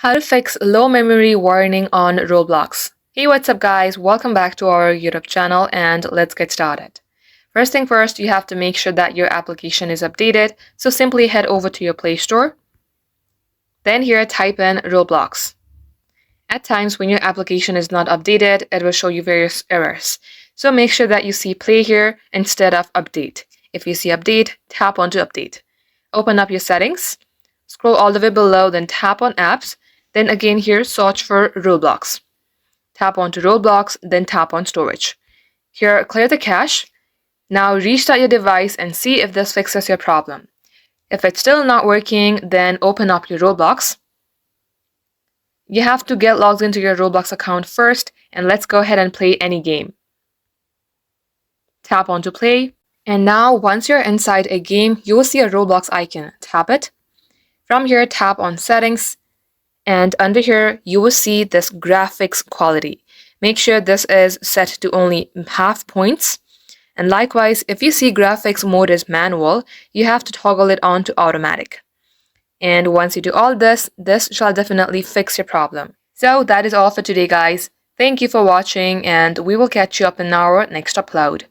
How to fix low memory warning on Roblox. Hey, what's up guys? Welcome back to our YouTube channel and let's get started. First thing first, you have to make sure that your application is updated. So simply head over to your Play Store. Then here type in Roblox. At times when your application is not updated, it will show you various errors. So make sure that you see play here instead of update. If you see update, tap onto update. Open up your settings. Scroll all the way below, then tap on apps. Then again here, search for Roblox. Tap onto Roblox, then tap on storage. Here, clear the cache. Now restart your device and see if this fixes your problem. If it's still not working, then open up your Roblox. You have to get logged into your Roblox account first, and let's go ahead and play any game. Tap onto play. And now once you're inside a game, you will see a Roblox icon. Tap it. From here, tap on settings. And under here, you will see this graphics quality. Make sure this is set to only half points. And likewise, if you see graphics mode is manual, you have to toggle it on to automatic. And once you do all this, this shall definitely fix your problem. So that is all for today, guys. Thank you for watching, and we will catch you up in our next upload.